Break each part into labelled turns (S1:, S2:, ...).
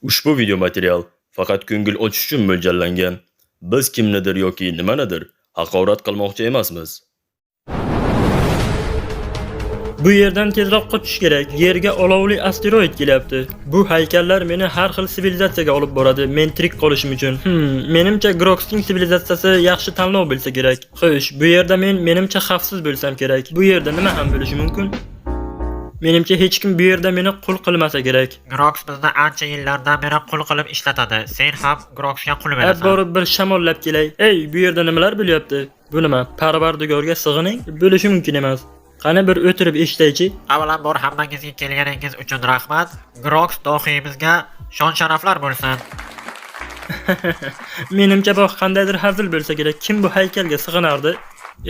S1: Ushbu video material faqat ko'ngil ochish uchun mo'ljallangan. Biz kimnidir yoki nimanidir haqorat qilmoqchi emasmiz.
S2: Bu yerdan tezroq qochish kerak. Yerga olovli asteroid kelyapti. Bu haykallar meni har xil sivilizatsiyaga olib boradi. Men tirik qolishim uchun. Menimcha Groxning sivilizatsiyasi yaxshi tanlov bo'lsa kerak. Xo'sh, bu yerda menimcha xavfsiz bo'lsam kerak. Bu yerda nima ham bo'lishi mumkin? Menimcha hech kim bu yerda meni qul qilmasa kerak.
S3: Grox bizni ancha yillardan beri qul qilib ishlatadi. Sen ham Groxga qul berasan.
S2: Borib bir shamollab kelay. Ey, bu yerda nimalar bo'lyapti? Bu nima? Parvardigorga sig'ining? Bo'lishi mumkin emas. Qani bir o'tirib eshitaychi.
S3: Avvalambor hammangizga kelganingiz uchun rahmat. Grox dohiyimizga shon-sharaflar bo'lsin.
S2: Menimcha bu qandaydir hazil bo'lsa kerak. Kim bu haykalga sig'inardi?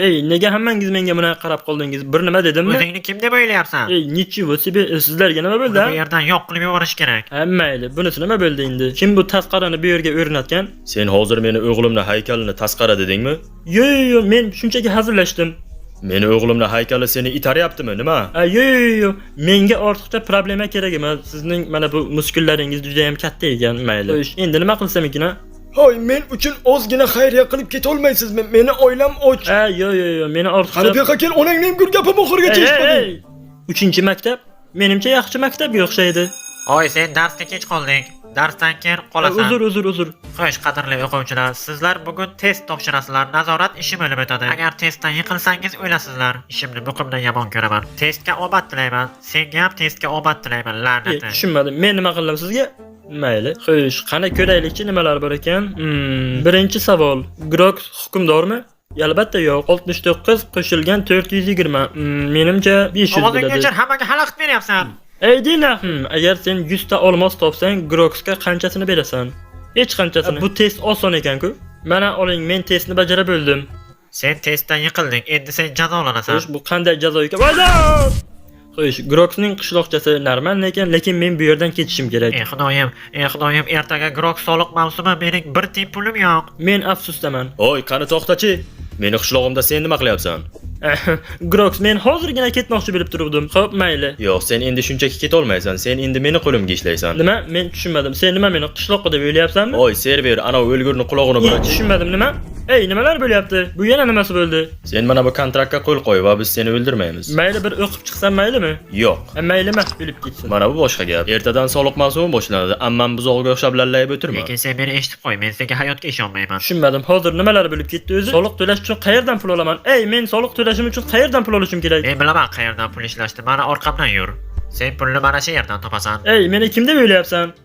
S2: Ey, nega hammangiz menga buni qarab qoldingiz? Bir nima dedimmi?
S3: O'zingni kim deb o'ylayapsan?
S2: Ey, nichivo себе, sizlarga nima bo'ldi?
S3: Bu yerdan yo'q qilib yuborish kerak.
S2: Mayli, bunisi nima bo'ldi endi? Kim bu tasqarani bu yerga o'rnatgan?
S1: Sen hozir meni o'g'limni haykalini tasqara dedingmi?
S2: Yo'q, men shunchaki hazillashdim.
S1: Meni o'g'limni haykali seni itaryaptimi, nima?
S2: Yo'q. Menga ortiqcha problema kerak emas. Sizning mana bu muskullaringiz juda ham katta ekan, mayli. Xo'sh, endi nima qilsam ekan?
S1: Hoy, men uchun ozgina xayriya qilib keta olmaysizmi? Meni oilam och.
S2: Yo'q, meni ortiqcha.
S1: Qani bu yoqqa kel, onangning bir gapi oxirigacha eshitmading.
S2: 3-maktab? Menimcha yaxshi maktabga o'xshaydi.
S3: Oy, sen darsga kech qolding. Darsdan keyin qolasan.
S2: Uzr.
S3: Xo'sh, qadrli o'quvchilar, sizlar bugun test topshirasizlar. Nazorat ishi bo'lib o'tadi. Agar testdan yiqilsangiz o'ylasizlar. Ishimni buqimdan yomon ko'raman. Testga omad tilayman. Senga ham testga omad tilayman, la'nati.
S2: Tushunmadim. Men nima qildim sizga? Mayli. Xo'sh, qani ko'raylikchi nimalar bor ekan? Birinchi savol. Grox hukmdormi? Albatta yo'q. 69 qo'shilgan 420. Menimcha 500 bo'ladi.
S3: Ovozingga hammaga xalaqit beryapsan.
S2: Ey Dina, agar sen 100 ta olmos topsang, Groxga qanchasini berasan? Hech qanchasini. Bu test oson ekan-ku. Mana oling, men testni bajara bildim.
S3: Sen testdan yiqilding. Endi sen jazolanasan.
S2: Xo'sh, bu qanday jazo ekan? Xo'sh, Groxning qishloqchasi normal ekan, lekin men bu yerdan ketishim kerak.
S3: Ey xudoyim, ertaga Grox soliq mavsumi, mening bir tiyin pulim yo'q.
S2: Men afsusdaman.
S1: Oy, qani to'xtachi. Meni qishlog'imda sen nima qilyapsan?
S2: Grox, men hozirgina ketmoqchi bo'lib turuvdim. Xo'p, mayli.
S1: Yo'q, sen endi shunchaki keta olmaysan. Sen endi meni qo'limga ishlaysan.
S2: Nima? Men tushunmadim. Sen nima meni qishloqqa deb o'ylayapsanmi?
S1: Oy, server, ana o'lgurni qulog'ini bir och.
S2: Tushunmadim, nima? Ey, nimalar bo'lyapti? Bu yana nimasi bo'ldi?
S1: Sen mana bu kontraktga qo'l qo'y va biz seni o'ldirmaymiz.
S2: Mayli, bir o'qib chiqsam maylimi?
S1: Yo'q.
S2: Mayli emas, bilib ketsin.
S1: Mana bu boshqa gap. Ertadan soliq mavsumi boshlanadi. Ammam buzog'iga o'xshab lallayib o'tirma.
S3: Lekin sen meni eshitib qo'y, men senga hayotga ishonmayman.
S2: Tushunmadim. Hozir nimalar bo'lib ketdi o'zi? Soliq to'lash uchun qayerdan pul olaman? Ey, men soliq to'lashim uchun qayerdan pul olishim kerak?
S3: Men bilaman qayerdan pul ishlashni. Mana orqamdan yur. Sen pulni mana shu yerdan topasan.
S2: Ey, meni kim deb o'ylayapsan?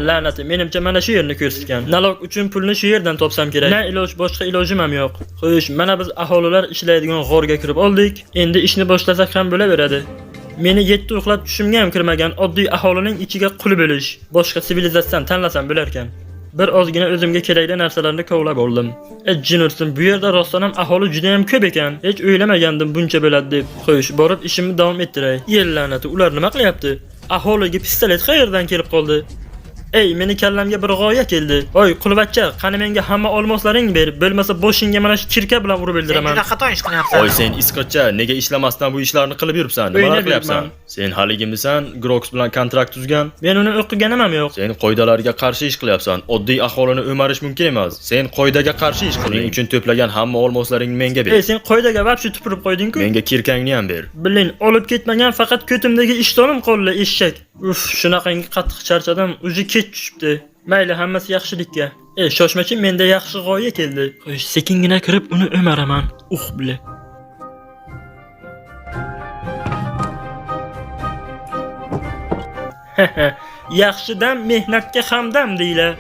S2: La'nati, menimcha mana shu yerni ko'rsatgan. Nalog uchun pulni shu yerdan topsam kerak. Na iloj, boshqa ilojim ham yo'q. Xo'sh, mana biz aholilar ishlaydigan g'orga kirib oldik. Endi ishni boshlasak ham bo'laveradi. Meni 7 uxlab tushimga ham kirmagan oddiy aholining ichiga qul bo'lish. Boshqa sivilizatsiyani tanlasam bo'lar ekan. Bir ozgina o'zimga kerakli narsalarni kovlab oldim. Jinursin, bu yerda rostdan ham aholi juda ham ko'p ekan. Hech o'ylamagandim buncha bo'ladi deb. Xo'sh, borib ishimni davom ettiray. Yer la'nati, ular nima qilyapti? Aholiga pistolet qayerdan kelib qoldi? Ey, meni kallamga bir g'oya keldi. Voy, qulvachcha, qani menga hamma olmoslaringni ber, bo'lmasa boshingga mana shu kirka bilan urib o'ldiraman.
S3: Sen juda xato ish qilyapsan.
S1: Oy, sen isqircha, nega ishlamasdan bu ishlarni qilib yuribsan? Nima qilyapsan? Sen haligimisan, Grox bilan kontrakt tuzgan.
S2: Men uni o'qiganim ham yo'q.
S1: Sen qoidalarga qarshi ish qilyapsan. Oddiy aholini o'marish mumkin emas. Sen qoidaga qarshi ish qiling. Shuning uchun to'plagan hamma olmoslaringni menga ber.
S2: Ey, sen qoidaga vaqt tupurib qo'yding-ku.
S1: Menga kirkangni ham ber.
S2: Bilin, olib ketmagan faqat ko'timdagi ishtonim qoldi, eshak. Shunaqangi qattiq charchadim, o'zi kech tushibdi. Mayli, hammasi yaxshilikka. Ey, shoshmachi, menda yaxshi g'oya keldi. Xo'sh, sekingina kirib uni o'maraman. Bile. Yaxshidan mehnatga hamdam deylar.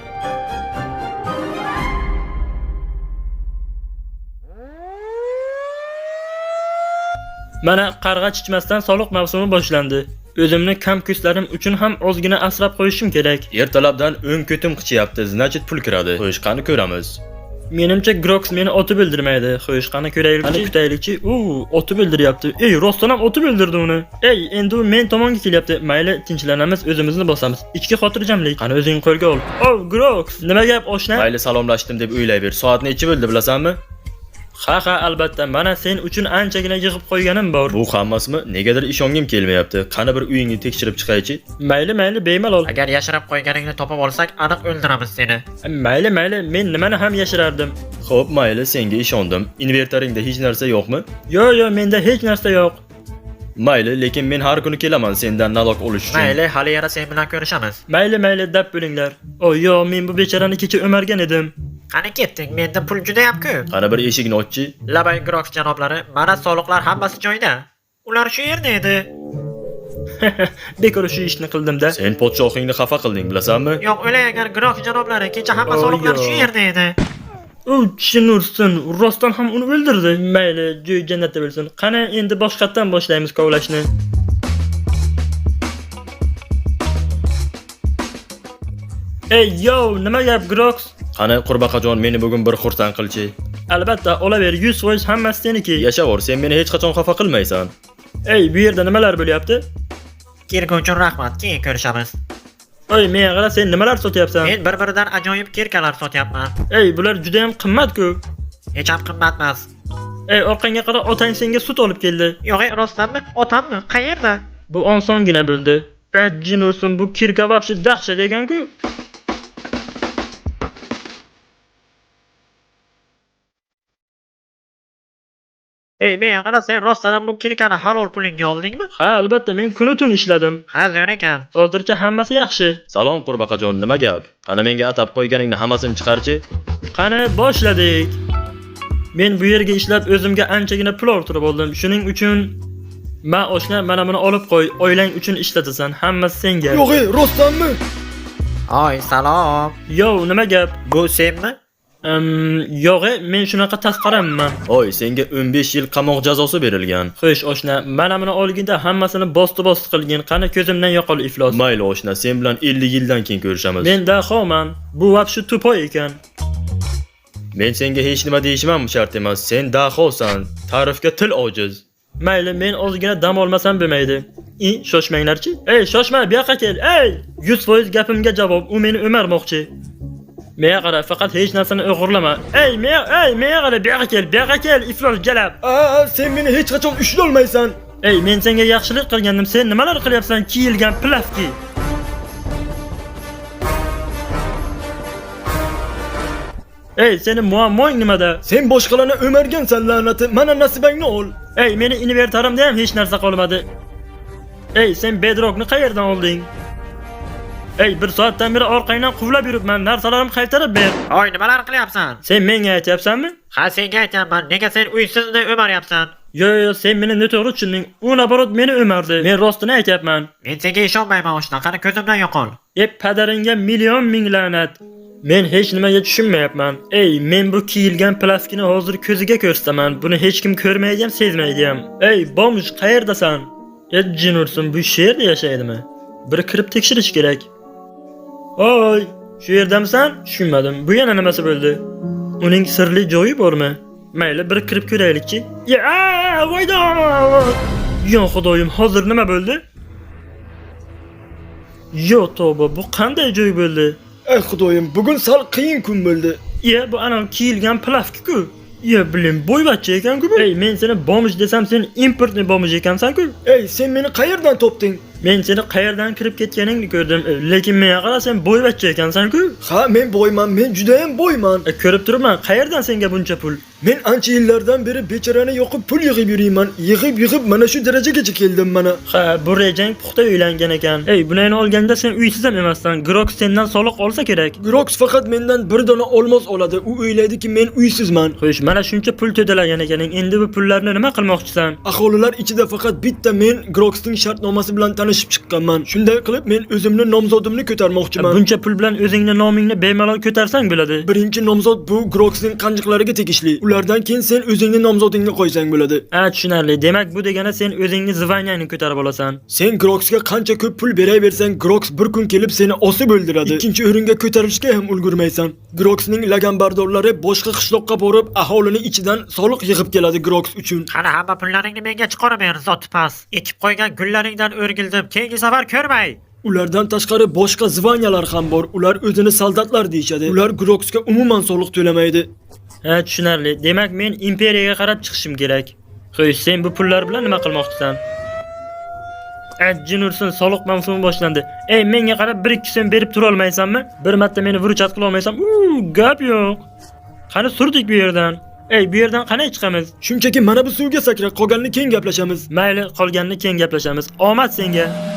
S2: Mana qarg'a chichmasdan soliq mavsumi boshlandi. O'zimni kamkuslarim uchun ham ozgina asrab qo'yishim kerak.
S1: Ertalabdan o'ng ko'tim qichiyapti, значит pul kiradi. Xo'sh, qani ko'ramiz.
S2: Menimcha Grox meni otib o'ldirmaydi. Xo'sh, qani ko'raylikchi. Qani kutaylikchi. Otib o'ldiryapti. Ey, rostdan ham otib o'ldirdi uni. Ey, endi u men tomonga kelyapti. Mayli, tinchlanamiz, o'zimizni bosamiz. Ichki xotirjamlik. Qani o'zing qo'lga ol. Grox, nima gap oshna?
S1: Mayli, salomlashdim deb o'ylayver. Soat necha bo'ldi bilasanmi?
S2: Ha, albatta. Mana sen uchun anchagina yig'ib qo'yganim bor.
S1: Bu hammasimi? Negadir ishongim kelmayapti. Qani bir uyingni tekshirib chiqaychi.
S2: Mayli, bemalol.
S3: Agar yashirib qo'yganingni topib olsak, aniq o'ldiramiz seni.
S2: Mayli, men nimani ham yashirardim.
S1: Xo'p, mayli, senga ishondim. Invertaringda hech narsa yo'qmi?
S2: Yo'q, menda hech narsa yo'q.
S1: Mayli, lekin men har kuni kelaman sendan naloq olish uchun.
S3: Mayli, hali yana sen bilan ko'rishamiz.
S2: Mayli, deb bo'linglar. Yo'q, men bu bechorani kecha o'margan edim.
S3: Qani ketding? Menda pul juda ham ko'p.
S1: Qani bir eshikni ochchi.
S3: Labay Groks janoblari, mana soliqlar hammasi joyida. Ular shu yerda edi.
S2: Bekor shu ishni qildim-da.
S1: Sen podshohingni xafa qilding, bilasanmi?
S3: Yo'q, o'lay agar Groks janoblari, kecha hamma soliqlar shu yerda edi.
S2: Tushunursin, rostdan ham uni o'ldirdi. Mayli, joy jannatda bo'lsin. Qani endi boshqatdan boshlaymiz kovlashni. Yo, nima gap Groks?
S1: Qani qurbaqajon, meni bugun bir xursand qilchi.
S2: Albatta, olaver, 100% hammasi seniki.
S1: Yashavor, sen meni hech qachon xafa qilmaysan.
S2: Bu yerda nimalar bo'lyapti?
S3: Kirgi uchun rahmat, keyin ko'rishamiz.
S2: Menga qara, sen nimalar sotyapsan?
S3: Men bir-biridan ajoyib kirkalar sotyapman.
S2: Bular juda ham qimmat-ku.
S3: Hech ham qimmat emas.
S2: Orqangga qara, otang senga sut olib keldi.
S3: Yo'q, rostdanmi? Otammi? Qayerda?
S2: Bu osongina bo'ldi. Jin ursin, bu kirka vobshe dahshat ekan-ku.
S3: Men qara, sen rostdan bu kirkani halol pulingga oldingmi?
S2: Ha, albatta, men kun-tun ishladim.
S3: Ha, zo'r ekan.
S2: Hozircha hammasi yaxshi.
S1: Salom qurbaqajon, nima gap? Qani menga atab qo'yganingni hammasini chiqarchi.
S2: Qani boshladik. Men bu yerga ishlab o'zimga anchagina pul orttirib oldim. Shuning uchun oshna mana buni olib qo'y. Oilang uchun ishlatasan. Hammasi senga.
S1: Yo'q, rostdanmi?
S3: Oy, salom.
S2: Yo, nima gap?
S3: Bu senmi?
S2: Yo'q, men shunaqa tasqaramman.
S1: Senga 15 yil qamoq jazosi berilgan.
S2: Xo'sh, oshna, mana buni olginda hammasini bosti qilgin. Qani ko'zimdan yo'qol iflos.
S1: Mayli oshna, sen bilan 50 yildan keyin ko'rishamiz.
S2: Men dahoman. Bu vobshe tupoy ekan.
S1: Men senga hech nima deyishim shart emas. Sen dahosan. Ta'rifga til ojiz.
S2: Mayli, men ozgina dam olmasam bo'lmaydi. Shoshmanglarchi. Shoshma, bu yoqqa kel. 100% gapimga javob. U meni o'marmoqchi. Menga qara, faqat hech narsani o'g'irlama. Menga qara, bu yoqqa kel, iflos jalab.
S1: Sen meni hech qachon ushlay olmaysan.
S2: Men senga yaxshilik qilgandim. Sen nimalar qilyapsan? Kiyilgan plastik. Sening muammoing nimada?
S1: Sen boshqalarni o'margansan la'nati. Mana nasibangni ol.
S2: Meni invertarimda ham hech narsa qolmadi. Sen bedrockni qayerdan olding? Bir soatdan beri orqangdan quvlab yuribman. Narsalarimni qaytarib ber.
S3: Oy, nimalar qilyapsan?
S2: Sen menga aytyapsanmi?
S3: Ha, senga aytyapman. Nega sen uysizni o'maryapsan?
S2: Yo'q, sen meni noto'g'ri tushunding. U naborot meni o'mardi. Men rostini aytyapman.
S3: Men senga ishonmayman oshna. Qani ko'zimdan yo'qol.
S2: Padaringga million ming la'nat. Men hech nimaga tushunmayapman. Men bu kiyilgan plastikni hozir ko'ziga ko'rsataman. Buni hech kim ko'rmaydi ham, sezmaydi ham. Bomj, qayerdasan? Jin ursin, bu yerda yashaydimi? Bir kirib tekshirish kerak. Shu yerdamisan? Tushunmadim. Bu yana nimasi bo'ldi? Uning sirli joyi bormi? Mayli, bir kirib ko'raylikchi. Voyda! Yo xudoyim, hozir nima bo'ldi? Yo tavba, bu qanday joy bo'ldi?
S1: Xudoyim, bugun sal qiyin kun bo'ldi.
S2: Bu ana kiyilgan plastik-ku. Bilin, bo'yvachcha ekan-ku bu. Men seni bomj desam, sen importni bomj ekansan-ku.
S1: Sen meni qayerdan topding?
S2: Men seni qayerdan kirib ketganingni ko'rdim, lekin menga qara, sen bo'yvachcha ekansan-ku.
S1: Ha, men boyman, men juda ham boyman.
S2: Ko'rib turibman, qayerdan senga buncha pul?
S1: Men ancha yillardan beri bechorani yoqib pul yig'ib yurayman. Yig'ib mana shu darajagacha keldim mana.
S2: Ha, bu rejang puxta uylangan ekan. Bularni olganda sen uysiz ham emassan. Groks sendan soliq olsa kerak.
S1: Groks faqat mendan bir dona olmos oladi. U o'ylaydiki men uysizman.
S2: Xo'sh, mana shuncha pul to'dalagan ekaning. Endi bu pullarni nima qilmoqchisan?
S1: Aholilar ichida faqat bitta men Groksning shartnomasi bilan tanishib chiqqanman. Shunday qilib men o'zimni nomzodimni ko'tarmoqchiman.
S2: Buncha pul bilan o'zingni nomingni bemalol ko'tarsang bo'ladi.
S1: Birinchi nomzod bu Groksning qanjiqlariga tegishli. Ulardan keyin sen o'zingni nomzodingni qo'ysang bo'ladi.
S2: Tushunarli. Demak, bu degani sen o'zingni zvanyangni ko'tarib olasan.
S1: Sen Groksga qancha ko'p pul beraversang, Groks bir kun kelib seni osib o'ldiradi. Ikkinchi o'ringa ko'tarilishga ham ulgurmaysan. Groksning laganbardorlari boshqa qishloqqa borib, aholini ichidan soliq yig'ib keladi Groks uchun.
S3: Qani hamma pullaringni menga chiqarib ber, zot pas. Ekib qo'ygan gullaringdan o'rgildim. Keyingi safar ko'rmay.
S1: Ulardan tashqari boshqa zvanyalar ham bor. Ular o'zini soldatlar deyshadi. Ular Groksga umuman soliq to'lamaydi.
S2: Ha, tushunarli. Demak, men imperiyaga qarab chiqishim kerak. Xo'sh, sen bu pullar bilan nima qilmoqchisan? Ajjin ursin, soliq mavsumi boshlandi. Ey, menga qarab 1-2 so'm berib tura olmaysanmi? Bir marta meni vurchat qila olmaysam, gap yo'q. Qani surdik bu yerdan. Ey, bu yerdan qanday chiqamiz?
S1: Shunchaki mana bu suvga sakra, qolganini keyin gaplashamiz.
S2: Mayli, qolganini keyin gaplashamiz. Omad senga.